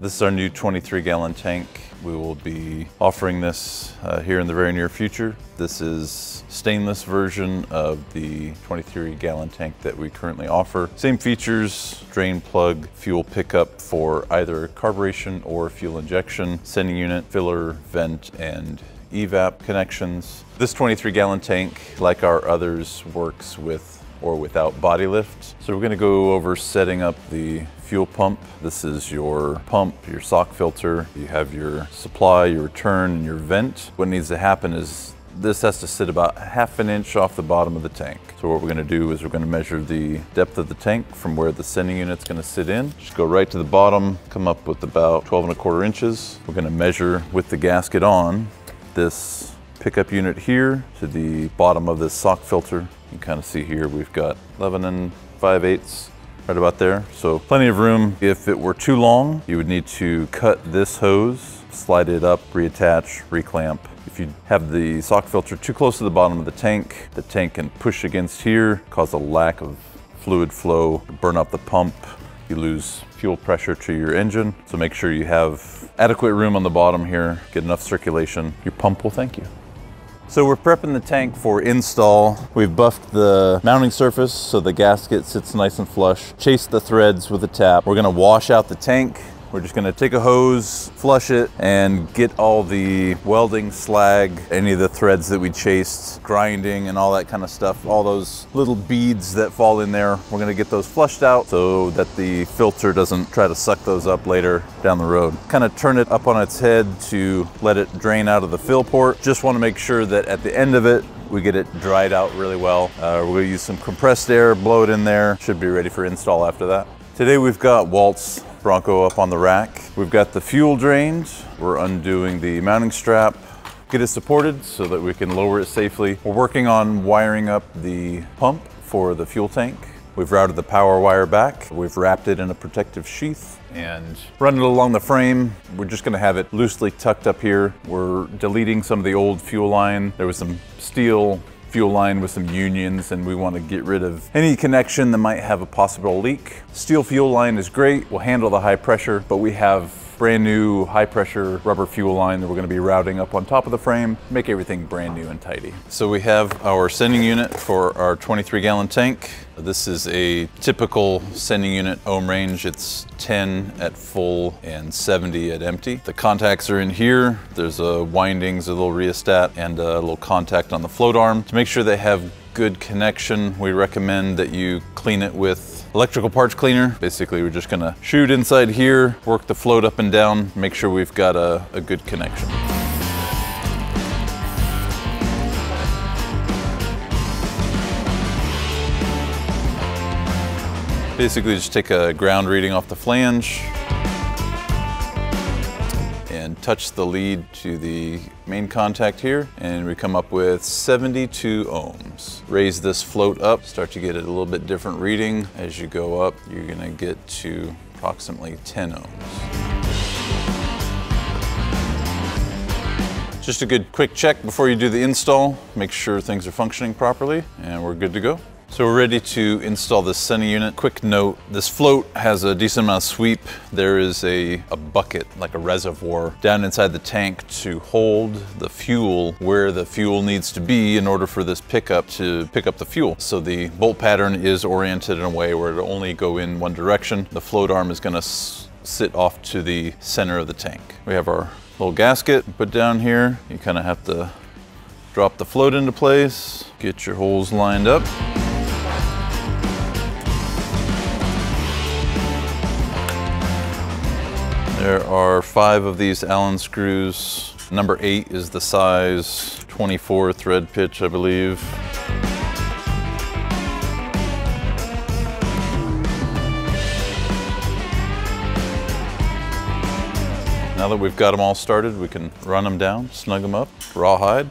This is our new 23-gallon tank. We will be offering this here in the very near future. This is stainless version of the 23-gallon tank that we currently offer. Same features, drain plug, fuel pickup for either carburation or fuel injection, sending unit, filler, vent, and evap connections. This 23-gallon tank, like our others, works with or without body lift. So we're going to go over setting up the fuel pump. This is your pump, your sock filter. You have your supply, your return, and your vent. What needs to happen is this has to sit about ½ an inch off the bottom of the tank. So what we're going to do is we're going to measure the depth of the tank from where the sending unit's going to sit in. Just go right to the bottom, come up with about 12¼ inches. We're going to measure with the gasket on this pickup unit here to the bottom of this sock filter. You can kind of see here we've got 11 5/8 right about there. So plenty of room. If it were too long, you would need to cut this hose, slide it up, reattach, reclamp. If you have the sock filter too close to the bottom of the tank can push against here, cause a lack of fluid flow, burn up the pump. You lose fuel pressure to your engine. So make sure you have adequate room on the bottom here, get enough circulation. Your pump will thank you. So we're prepping the tank for install. We've buffed the mounting surface so the gasket sits nice and flush. Chased the threads with a tap. We're gonna wash out the tank. We're just gonna take a hose, flush it, and get all the welding slag, any of the threads that we chased, grinding and all that kind of stuff, all those little beads that fall in there. We're gonna get those flushed out so that the filter doesn't try to suck those up later down the road. Kind of turn it up on its head to let it drain out of the fill port. Just wanna make sure that at the end of it, we get it dried out really well. We're gonna use some compressed air, blow it in there. Should be ready for install after that. Today we've got Walt's Bronco up on the rack. We've got the fuel drained. We're undoing the mounting strap, get it supported so that we can lower it safely. We're working on wiring up the pump for the fuel tank. We've routed the power wire back. We've wrapped it in a protective sheath and run it along the frame. We're just gonna have it loosely tucked up here. We're deleting some of the old fuel line. There was some steel fuel line with some unions, and we want to get rid of any connection that might have a possible leak. Steel fuel line is great, will handle the high pressure, but we have brand new high pressure rubber fuel line that we're going to be routing up on top of the frame, make everything brand new and tidy. So we have our sending unit for our 23-gallon tank. This is a typical sending unit ohm range. It's 10 at full and 70 at empty. The contacts are in here. There's a windings, a little rheostat, and a little contact on the float arm. To make sure they have good connection, we recommend that you clean it with electrical parts cleaner. Basically, we're just gonna shoot inside here, work the float up and down, make sure we've got a good connection. Basically, just take a ground reading off the flange and touch the lead to the main contact here, and we come up with 72 ohms. Raise this float up, start to get it a little bit different reading. As you go up, you're gonna get to approximately 10 ohms. Just a good quick check before you do the install. Make sure things are functioning properly, and we're good to go. So we're ready to install this sending unit. Quick note, this float has a decent amount of sweep. There is a bucket, like a reservoir, down inside the tank to hold the fuel where the fuel needs to be in order for this pickup to pick up the fuel. So the bolt pattern is oriented in a way where it'll only go in one direction. The float arm is gonna sit off to the center of the tank. We have our little gasket put down here. You kind of have to drop the float into place, get your holes lined up. There are 5 of these Allen screws. Number 8 is the size, 24 thread pitch, I believe. Now that we've got them all started, we can run them down, snug them up, rawhide.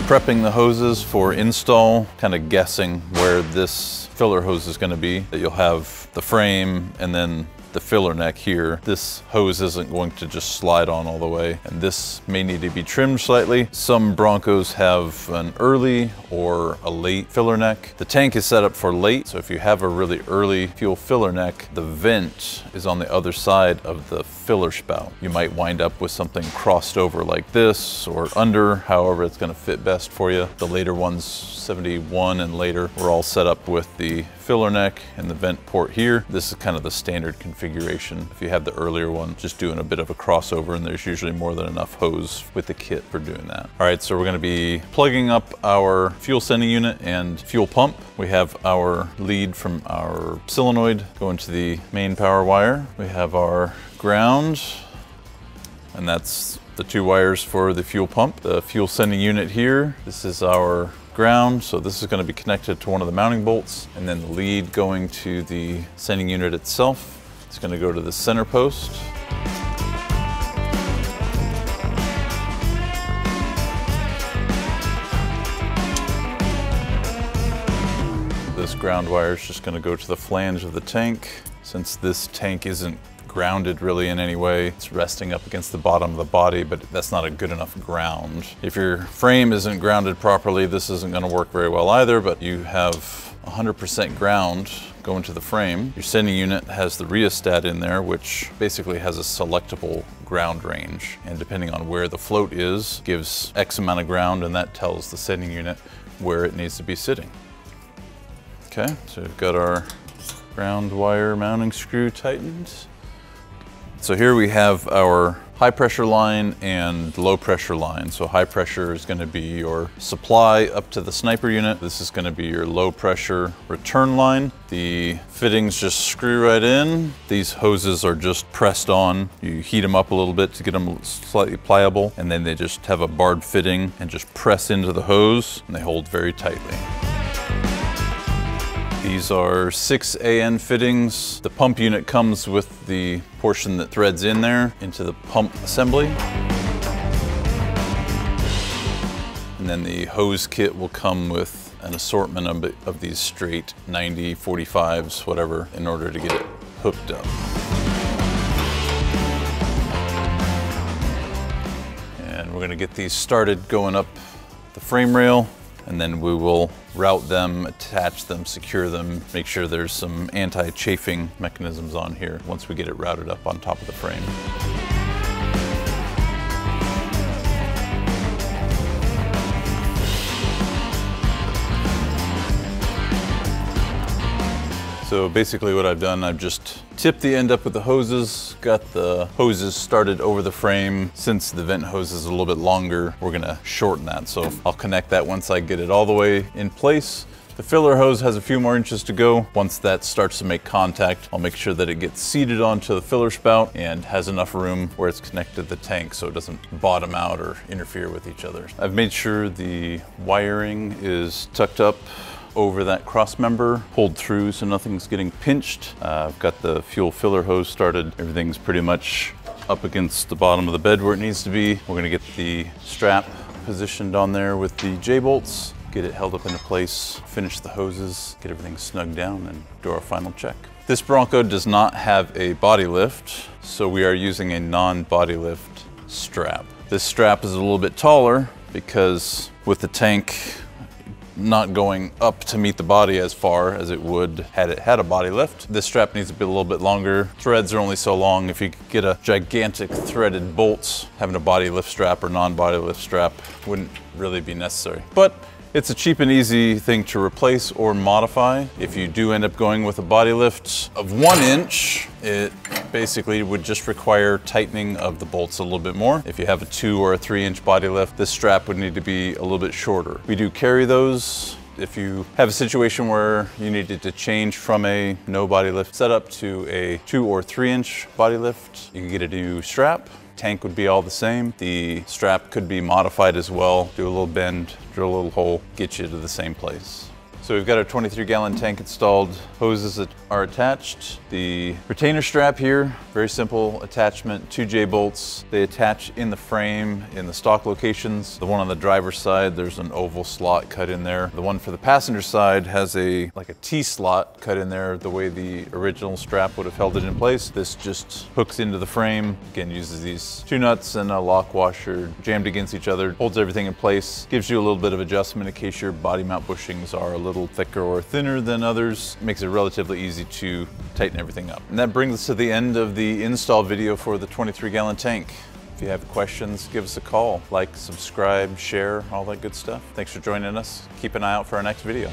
Prepping the hoses for install, kind of guessing where this filler hose is going to be. You'll have the frame and then the filler neck here, this hose isn't going to just slide on all the way, and this may need to be trimmed slightly. Some Broncos have an early or a late filler neck. The tank is set up for late, so if you have a really early fuel filler neck, the vent is on the other side of the filler spout. You might wind up with something crossed over like this or under, however it's going to fit best for you. The later ones, 71 and later, were all set up with the filler neck and the vent port here. This is kind of the standard configuration. If you have the earlier one, just doing a bit of a crossover, and there's usually more than enough hose with the kit for doing that. All right, so we're going to be plugging up our fuel sending unit and fuel pump. We have our lead from our solenoid going to the main power wire. We have our ground, and that's the 2 wires for the fuel pump. The fuel sending unit here, this is our ground, so this is going to be connected to one of the mounting bolts, and then the lead going to the sending unit itself. It's going to go to the center post. This ground wire is just going to go to the flange of the tank. Since this tank isn't grounded really in any way, it's resting up against the bottom of the body, but that's not a good enough ground. If your frame isn't grounded properly, this isn't going to work very well either, but you have 100% ground going to the frame. Your sending unit has the rheostat in there, which basically has a selectable ground range, and depending on where the float is, gives X amount of ground, and that tells the sending unit where it needs to be sitting. Okay, so we've got our ground wire mounting screw tightened. So here we have our high pressure line and low pressure line. So high pressure is going to be your supply up to the sniper unit. This is going to be your low pressure return line. The fittings just screw right in. These hoses are just pressed on. You heat them up a little bit to get them slightly pliable, and then they just have a barred fitting and just press into the hose, and they hold very tightly. These are 6 AN fittings. The pump unit comes with the portion that threads in there into the pump assembly. And then the hose kit will come with an assortment of these straight 90, 45s, whatever, in order to get it hooked up. And we're gonna get these started going up the frame rail, and then we will route them, attach them, secure them, make sure there's some anti-chafing mechanisms on here once we get it routed up on top of the frame. So basically what I've done, I've just tipped the end up with the hoses, got the hoses started over the frame. Since the vent hose is a little bit longer, we're gonna shorten that. So I'll connect that once I get it all the way in place. The filler hose has a few more inches to go. Once that starts to make contact, I'll make sure that it gets seated onto the filler spout and has enough room where it's connected to the tank so it doesn't bottom out or interfere with each other. I've made sure the wiring is tucked up over that cross member, pulled through so nothing's getting pinched. I've got the fuel filler hose started. Everything's pretty much up against the bottom of the bed where it needs to be. We're gonna get the strap positioned on there with the J-bolts, get it held up into place, finish the hoses, get everything snugged down, and do our final check. This Bronco does not have a body lift, so we are using a non-body lift strap. This strap is a little bit taller because with the tank not going up to meet the body as far as it would had it had a body lift, this strap needs to be a little bit longer. Threads are only so long. If you get a gigantic threaded bolt, having a body lift strap or non-body lift strap wouldn't really be necessary. But it's a cheap and easy thing to replace or modify. If you do end up going with a body lift of 1 inch, it basically would just require tightening of the bolts a little bit more. If you have a 2 or a 3 inch body lift, this strap would need to be a little bit shorter. We do carry those. If you have a situation where you needed to change from a no body lift setup to a 2 or 3 inch body lift, you can get a new strap. Tank would be all the same. The strap could be modified as well. Do a little bend, drill a little hole, get you to the same place. So we've got our 23-gallon tank installed. Hoses that are attached. The retainer strap here, very simple attachment, 2 J-bolts. They attach in the frame in the stock locations. The one on the driver's side, there's an oval slot cut in there. The one for the passenger side has like a T-slot cut in there the way the original strap would have held it in place. This just hooks into the frame. Again, uses these 2 nuts and a lock washer jammed against each other. Holds everything in place. Gives you a little bit of adjustment in case your body mount bushings are a little thicker or thinner than others. Makes it relatively easy to tighten everything up. And that brings us to the end of the install video for the 23-gallon tank. If you have questions, give us a call. Like, subscribe, share, all that good stuff. Thanks for joining us. Keep an eye out for our next video.